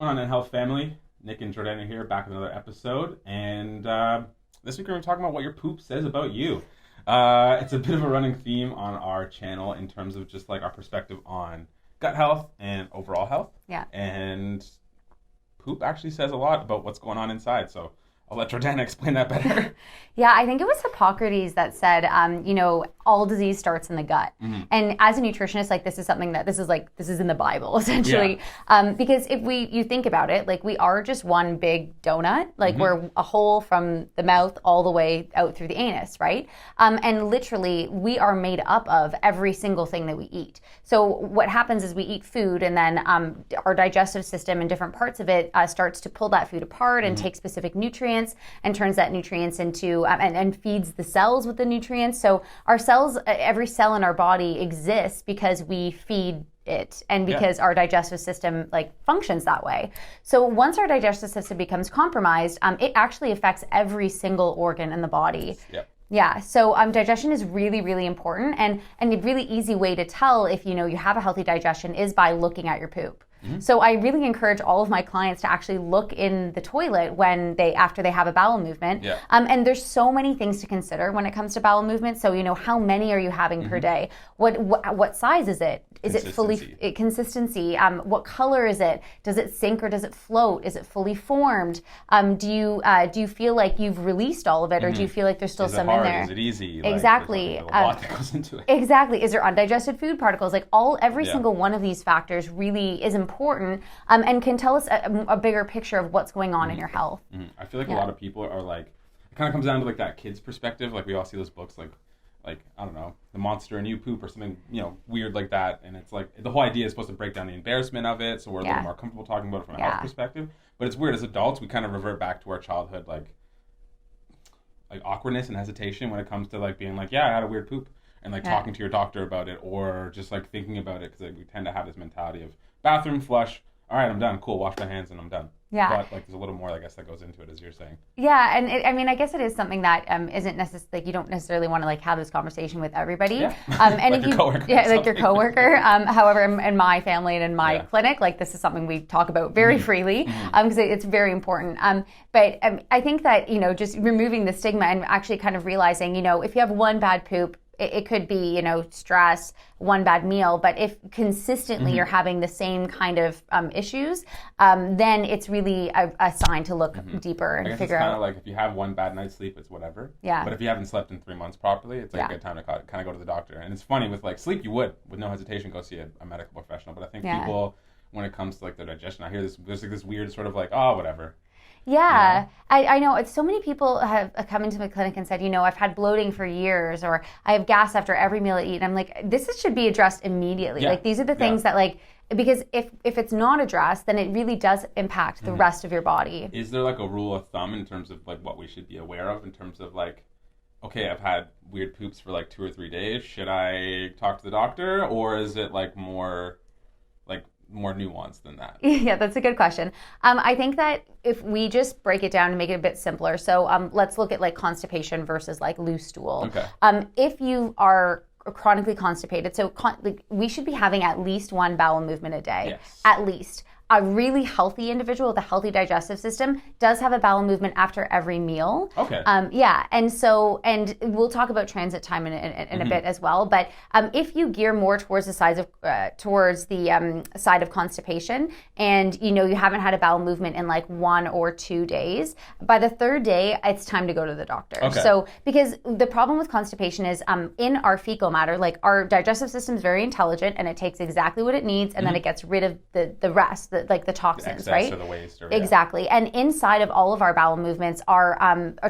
On in Health Family, Nick and Jiordana here, back with another episode, and this week we're going to talk about what your poop says about you. It's a bit of a running theme on our channel in terms of just like our perspective on gut health and overall health. Yeah. And poop actually says a lot about what's going on inside, so I'll let Jordana explain that better. Yeah, I think it was Hippocrates that said, all disease starts in the gut. Mm-hmm. And as a nutritionist, like this is something that this is in the Bible essentially. Yeah. Because if you think about it, like we are just one big donut, like Mm-hmm. we're a hole from the mouth all the way out through the anus, right? And literally we are made up of every single thing that we eat. So what happens is we eat food and then our digestive system and different parts of it starts to pull that food apart and take specific nutrients and turns that nutrients into and feeds the cells with the nutrients. So our cells, every cell in our body exists because we feed it and because our digestive system like functions that way. So once our digestive system becomes compromised, it actually affects every single organ in the body. Yep. Yeah, so digestion is really, really important, and a really easy way to tell if you have a healthy digestion is by looking at your poop. Mm-hmm. So I really encourage all of my clients to actually look in the toilet after they have a bowel movement. Yeah. And there's so many things to consider when it comes to bowel movement. So how many are you having per day? What size is it? Is it fully consistency? What color is it? Does it sink or does it float? Is it fully formed? Do you feel like you've released all of it, or do you feel like there's still some hard? in there? Is it easy? Exactly. There's a lot that goes into it. Exactly. Is there undigested food particles? Like every single one of these factors really is important, and can tell us a bigger picture of what's going on in your health. Mm-hmm. I feel like a lot of people are like, it kind of comes down to like that kid's perspective. Like we all see those books like I don't know, The Monster in You Poop or something, weird like that. And it's like the whole idea is supposed to break down the embarrassment of it, so we're a little more comfortable talking about it from a health perspective. But it's weird, as adults, we kind of revert back to our childhood, like awkwardness and hesitation when it comes to like being like, I had a weird poop, and like talking to your doctor about it, or just like thinking about it, because like, we tend to have this mentality of bathroom, flush, all right, I'm done, cool, wash my hands and I'm done. Yeah. But like there's a little more, I guess, that goes into it, as you're saying. Yeah, and I guess it is something that isn't necessarily, like, you don't necessarily want to like have this conversation with everybody. Yeah. And like if your coworker. Yeah, like your coworker. However, in my family and in my clinic, like this is something we talk about very freely, because it's very important. But I think that just removing the stigma and actually kind of realizing, if you have one bad poop, it could be, stress, one bad meal, but if consistently you're having the same kind of issues, then it's really a sign to look deeper and figure out. It's kind of like if you have one bad night's sleep, it's whatever. Yeah. But if you haven't slept in 3 months properly, it's like a good time to kind of go to the doctor. And it's funny, with like sleep, you would, with no hesitation, go see a medical professional. But I think people, when it comes to like their digestion, I hear there's like this weird sort of like, whatever. Yeah, I know. It's so many people have come into my clinic and said, I've had bloating for years, or I have gas after every meal I eat. And I'm like, should be addressed immediately. Yeah. Like these are the things that like, because if it's not addressed, then it really does impact the rest of your body. Is there like a rule of thumb in terms of like what we should be aware of in terms of like, okay, I've had weird poops for like 2 or 3 days. Should I talk to the doctor, or is it like more nuanced than that? Yeah, that's a good question. I think that if we just break it down and make it a bit simpler, so let's look at like constipation versus like loose stool. Okay. If you are chronically constipated, so we should be having at least one bowel movement a day. Yes. At least. A really healthy individual with a healthy digestive system does have a bowel movement after every meal. Okay. And we'll talk about transit time in a bit as well. But if you gear more towards the side of constipation, and you haven't had a bowel movement in like 1 or 2 days, by the 3rd day it's time to go to the doctor. Okay. So because the problem with constipation is in our fecal matter, like our digestive system is very intelligent and it takes exactly what it needs, and then it gets rid of the rest. Like the toxins, the right? Or the waste, or, exactly. And inside of all of our bowel movements are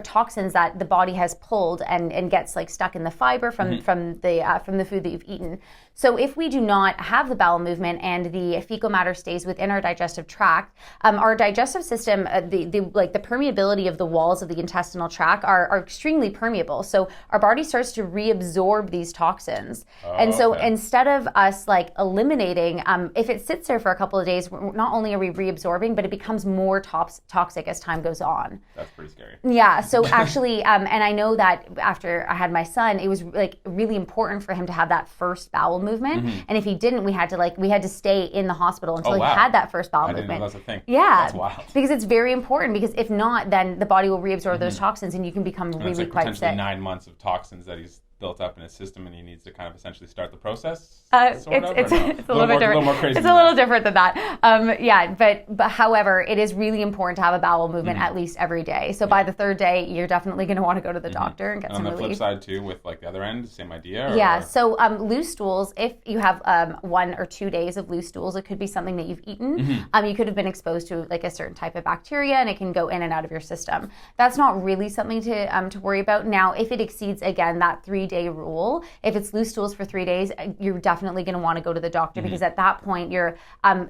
toxins that the body has pulled and gets like stuck in the fiber from the food that you've eaten. So if we do not have the bowel movement and the fecal matter stays within our digestive tract, our digestive system, the permeability of the walls of the intestinal tract are extremely permeable. So our body starts to reabsorb these toxins. And so instead of us like eliminating, if it sits there for a couple of days, not only are we reabsorbing, but it becomes more toxic as time goes on. That's pretty scary. Yeah. So actually, and I know that after I had my son, it was like really important for him to have that first bowel movement. And if he didn't, we had to stay in the hospital until he had that first bowel movement. I didn't know that's a thing. Yeah. That's wild. Because it's very important, because if not, then the body will reabsorb those toxins and you can become really like quite potentially sick. 9 months of toxins that he's built up in his system, and he needs to kind of essentially start the process. It's a little bit different. A little more crazy. It's a little different than that. Yeah, but however, it is really important to have a bowel movement at least every day. So by the third day, you're definitely going to want to go to the doctor and get some relief. On the flip side too, with like the other end, same idea. Yeah. So loose stools, if you have 1 or 2 days of loose stools, it could be something that you've eaten. You could have been exposed to like a certain type of bacteria, and it can go in and out of your system. That's not really something to worry about. Now, if it exceeds again that 3-day rule, if it's loose stools for 3 days, you're definitely going to want to go to the doctor, because at that point you're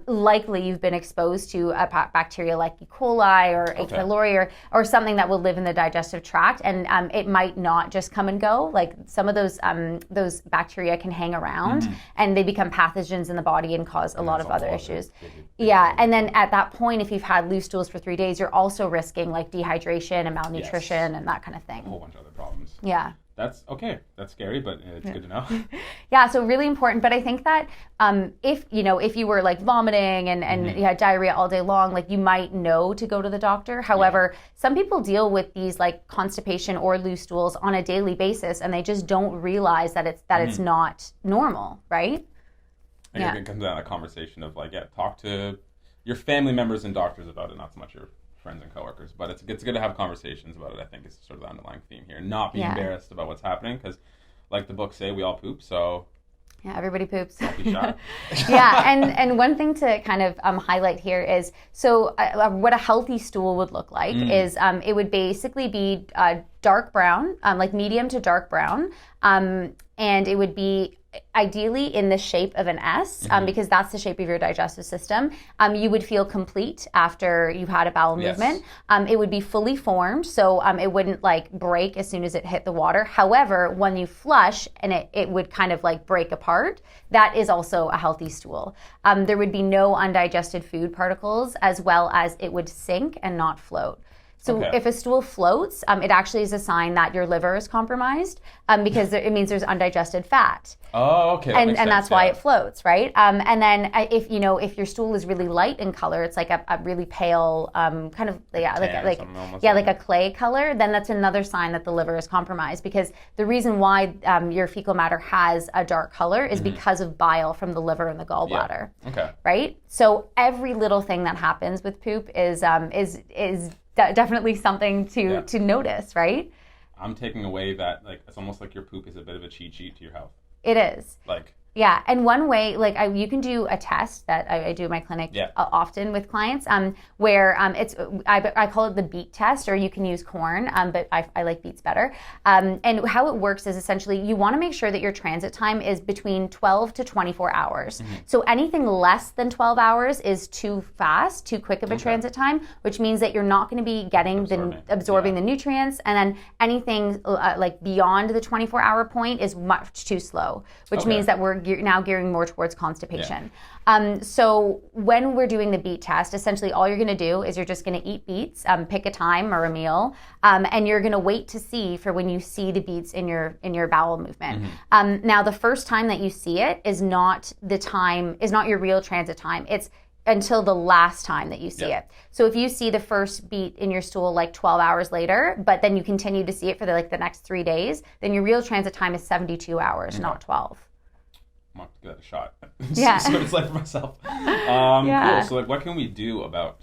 likely you've been exposed to a bacteria like E. coli or H. pylori or something that will live in the digestive tract, and it might not just come and go. Like some of those bacteria can hang around and they become pathogens in the body and cause a lot of other issues. Yeah, and then at that point, if you've had loose stools for 3 days, you're also risking like dehydration and malnutrition and that kind of thing. A whole bunch of other problems. Yeah. That's okay. That's scary, but it's good to know. Yeah, so really important. But I think that if you were like vomiting and you had diarrhea all day long, like you might know to go to the doctor. However, some people deal with these like constipation or loose stools on a daily basis, and they just don't realize that it's not normal, right? I think it comes down to a conversation of like, talk to your family members and doctors about it, not so much your friends and coworkers, but it's good to have conversations about it. I think is sort of the underlying theme here. Not be embarrassed about what's happening, because like the books say, we all poop, so yeah, everybody poops. Don't be shy. Yeah, and one thing to kind of highlight here is, so what a healthy stool would look like is it would basically be dark brown, like medium to dark brown, and it would be ideally in the shape of an S, because that's the shape of your digestive system. You would feel complete after you've had a bowel movement. It would be fully formed, so it wouldn't like break as soon as it hit the water. However, when you flush and it would kind of like break apart, that is also a healthy stool. There would be no undigested food particles, as well as it would sink and not float. So if a stool floats, it actually is a sign that your liver is compromised, because it means there's undigested fat. Oh, okay. And that's why it floats, right? And then if your stool is really light in color, it's like a really pale kind of like a clay color, then that's another sign that the liver is compromised, because the reason why your fecal matter has a dark color is because of bile from the liver and the gallbladder. Yeah. Okay. Right? So every little thing that happens with poop is definitely something to notice, right? I'm taking away that like it's almost like your poop is a bit of a cheat sheet to your health. It is. Like. Yeah, and one way, like you can do a test that I do in my clinic often with clients, where I call it the BEET test, or you can use corn, but I like BEETs better. And how it works is essentially you want to make sure that your transit time is between 12 to 24 hours. So anything less than 12 hours is too fast, too quick of a transit time, which means that you're not going to be getting absorbing the nutrients, and then anything like beyond the 24-hour point is much too slow, which means that we're now gearing more towards constipation. So when we're doing the BEET test, essentially all you're going to do is you're just going to eat beets, pick a time or a meal, and you're going to wait to see for when you see the beets in your bowel movement. Now, the first time that you see it is not your real transit time. It's until the last time that you see it. So if you see the first beet in your stool like 12 hours later, but then you continue to see it for the next 3 days, then your real transit time is 72 hours, not 12. I'm going to give that a shot. Yeah. See what it's like for myself. Cool. So like, what can we do about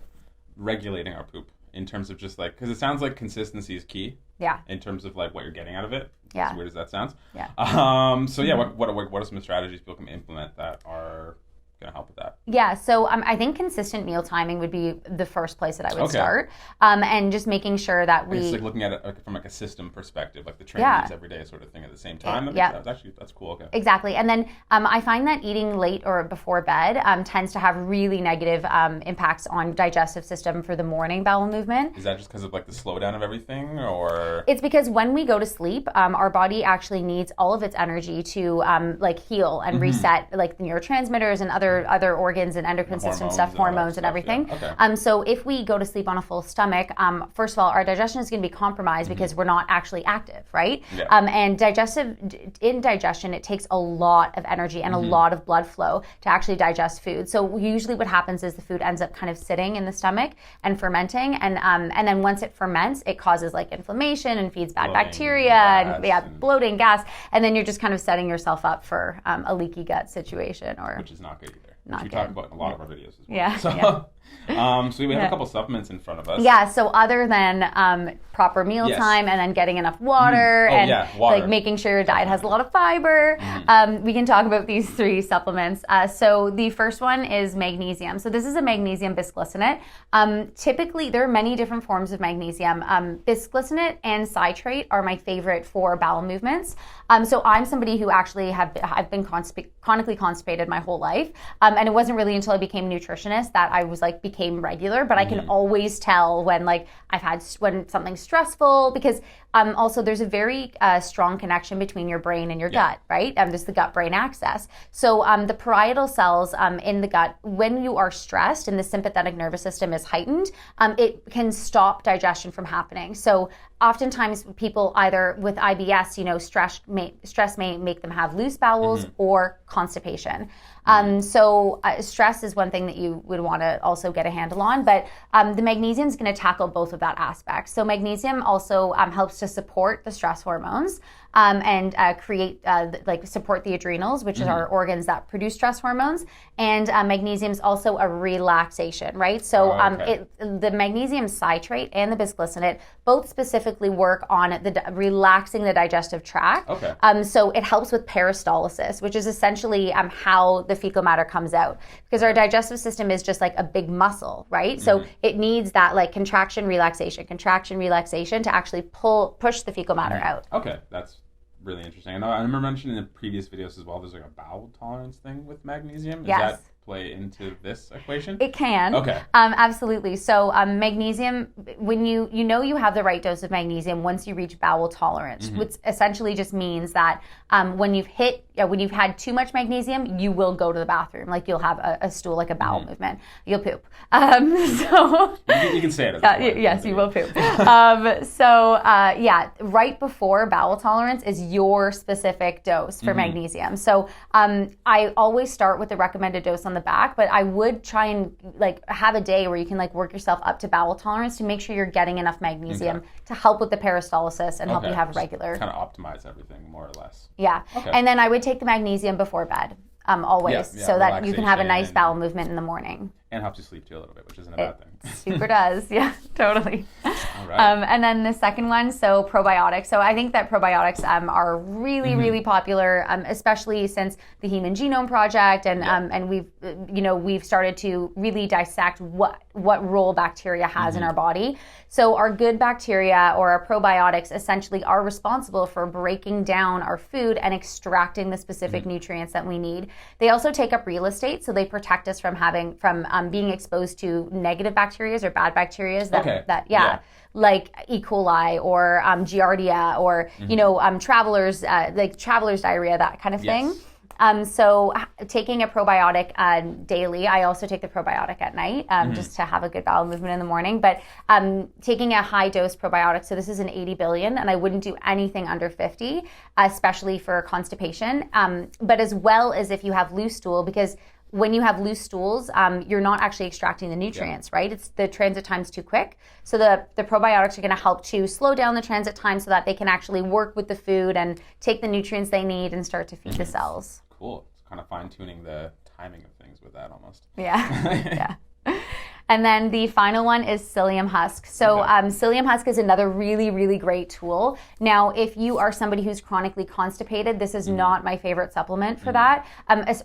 regulating our poop in terms of just like, because it sounds like consistency is key. Yeah. In terms of like what you're getting out of it. Yeah. As weird as that sounds. Yeah. What are some strategies people can implement that are going to help with that? Yeah, so I think consistent meal timing would be the first place that I would start, and just making sure that we... It's like looking at it from like a system perspective, like the training every day sort of thing at the same time. That's cool. Okay. Exactly, and then I find that eating late or before bed tends to have really negative impacts on digestive system for the morning bowel movement. Is that just because of like the slowdown of everything, or...? It's because when we go to sleep, our body actually needs all of its energy to like heal and reset like the neurotransmitters and other other organs and endocrine system stuff, hormones and everything. Yeah. Okay. So if we go to sleep on a full stomach, first of all, our digestion is going to be compromised because we're not actually active, right? Yeah. And in digestion, it takes a lot of energy and a lot of blood flow to actually digest food. So usually what happens is the food ends up kind of sitting in the stomach and fermenting, and then once it ferments, it causes like inflammation and feeds bad bacteria and bloating, gas, and then you're just kind of setting yourself up for a leaky gut situation, which is not good either. Not which we good. talk about in a lot of our videos as well. Yeah. So, so we have a couple supplements in front of us. Yeah. So other than proper mealtime and then getting enough water water. like making sure your diet has a lot of fiber, we can talk about these 3 supplements. So the first one is magnesium. So this is a magnesium bisglycinate. Typically, there are many different forms of magnesium. Bisglycinate and citrate are my favorite for bowel movements. So I'm somebody who actually I've been chronically constipated my whole life. And it wasn't really until I became a nutritionist that I was became regular, but I can always tell when when something's stressful, because also there's a very strong connection between your brain and your gut, right? Just the gut-brain axis. So the parietal cells in the gut, when you are stressed and the sympathetic nervous system is heightened, it can stop digestion from happening. So oftentimes people either with IBS, stress may make them have loose bowels or constipation. So stress is one thing that you would want to also get a handle on, but the magnesium is going to tackle both of that aspect. So magnesium also helps to support the stress hormones and create, support the adrenals, which is our organs that produce stress hormones. And magnesium is also a relaxation, right? So the magnesium citrate and the bisglycinate both specifically work on relaxing the digestive tract. Okay. So it helps with peristalsis, which is essentially how the fecal matter comes out, because our digestive system is just like a big muscle, right? So it needs that contraction, relaxation to actually push the fecal matter out. Okay, that's really interesting. I remember mentioning in the previous videos as well, there's a bowel tolerance thing with magnesium. Does that play into this equation? It can. Okay. Absolutely. So magnesium, when you have the right dose of magnesium once you reach bowel tolerance, which essentially just means that when you've had too much magnesium, you will go to the bathroom. You'll have a stool, a bowel movement. You'll poop. So you can say it. Yes, you will poop. Right before bowel tolerance is your specific dose for magnesium. So I always start with the recommended dose on the back, but I would try and have a day where you can work yourself up to bowel tolerance to make sure you're getting enough magnesium to help with the peristalsis and help you have regular. Kind of optimize everything more or less. Yeah. Okay. And then I would take the magnesium before bed, always, so that you can have a nice bowel movement in the morning. And helps you sleep too a little bit, which isn't a bad thing. Super does. Yeah, totally. All right. And then the second one, so probiotics. So I think that probiotics are really, really popular, especially since the Human Genome Project, and we've started to really dissect what role bacteria has in our body. So our good bacteria or our probiotics essentially are responsible for breaking down our food and extracting the specific nutrients that we need. They also take up real estate, so they protect us from being exposed to negative bacteria or bad bacteria like E. coli or Giardia or travelers diarrhea, that kind of thing. So taking a probiotic daily, I also take the probiotic at night just to have a good bowel movement in the morning. But taking a high dose probiotic, so this is an 80 billion, and I wouldn't do anything under 50, especially for constipation. But as well as if you have loose stool, because when you have loose stools, you're not actually extracting the nutrients, right? It's the transit time's too quick. So the probiotics are going to help to slow down the transit time so that they can actually work with the food and take the nutrients they need and start to feed the cells. Cool. It's kind of fine-tuning the timing of things with that almost. Yeah. And then the final one is psyllium husk. So psyllium husk is another really, really great tool. Now, if you are somebody who's chronically constipated, this is not my favorite supplement for that.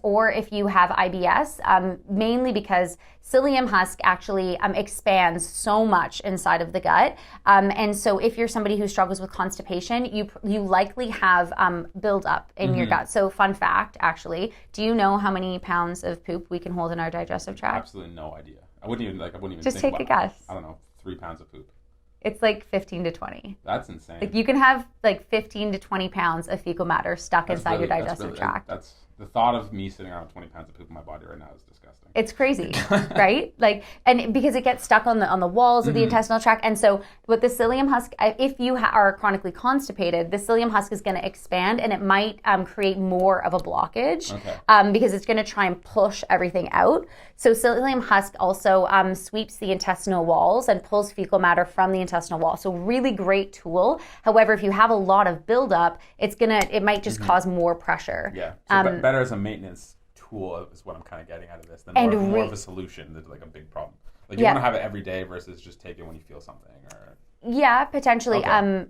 Or if you have IBS, mainly because psyllium husk actually expands so much inside of the gut. And so if you're somebody who struggles with constipation, you likely have buildup in your gut. So fun fact, actually, do you know how many pounds of poop we can hold in our digestive tract? Absolutely no idea. I wouldn't even just think, take a guess. I don't know, 3 pounds of poop. It's 15 to 20. That's insane. You can have 15 to 20 pounds of fecal matter stuck inside your digestive tract. That's the thought of me sitting around 20 pounds of poop in my body right now is disgusting. It's crazy, right? Like, and because it gets stuck on the walls of the intestinal tract. And so with the psyllium husk, if you are chronically constipated, the psyllium husk is going to expand, and it might create more of a blockage because it's going to try and push everything out. So psyllium husk also sweeps the intestinal walls and pulls fecal matter from the intestinal wall. So really great tool. However, if you have a lot of buildup, it might just cause more pressure. Yeah. So better as a maintenance tool is what I'm kind of getting out of this than more of a solution that's like a big problem. Like you want to have it every day versus just take it when you feel something. Or yeah, potentially. Okay.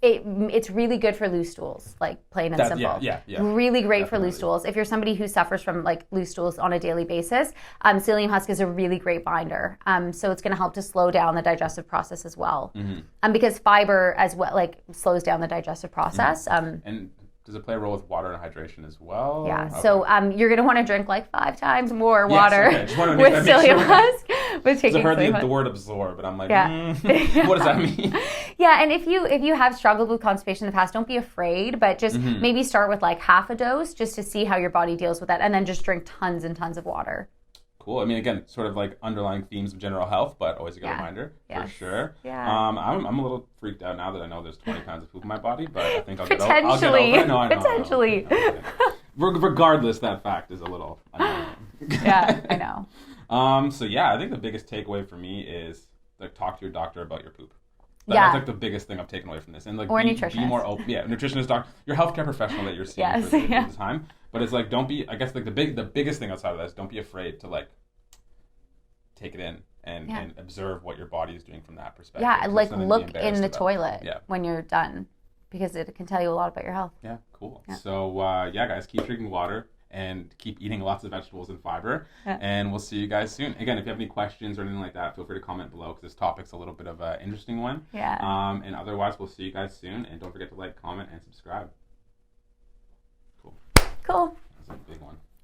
It's really good for loose stools, like plain and simple. Yeah. Really great for loose stools. If you're somebody who suffers from like loose stools on a daily basis, psyllium husk is a really great binder. So it's going to help to slow down the digestive process as well. Because fiber as well like slows down the digestive process. And does it play a role with water and hydration as well? Yeah. Okay. So you're going to want to drink like 5 times more water with psyllium husk. With taking I've heard the word absorb, and I'm like, what does that mean? Yeah, and if you have struggled with constipation in the past, don't be afraid, but just maybe start with like half a dose just to see how your body deals with that, and then just drink tons and tons of water. Cool. I mean, again, sort of like underlying themes of general health, but always a good reminder for sure. Yeah. I'm a little freaked out now that I know there's 20 pounds of poop in my body, but I think I'll get over it. No, Potentially. Regardless, that fact is a little annoying. Yeah, I know. So yeah, I think the biggest takeaway for me is like talk to your doctor about your poop. That's like the biggest thing I've taken away from this, and like be more open. Yeah, nutritionist, doctor, your healthcare professional that you're seeing for the time. But it's like don't be. I guess like the biggest thing outside of that is don't be afraid to like take it in and observe what your body is doing from that perspective. Yeah, like look in the toilet when you're done, because it can tell you a lot about your health. Yeah, cool. Yeah. So guys, keep drinking water. And keep eating lots of vegetables and fiber. Yeah. And we'll see you guys soon. Again, if you have any questions or anything like that, feel free to comment below because this topic's a little bit of an interesting one. Yeah. And otherwise, we'll see you guys soon. And don't forget to like, comment, and subscribe. Cool. Cool. That's a big one.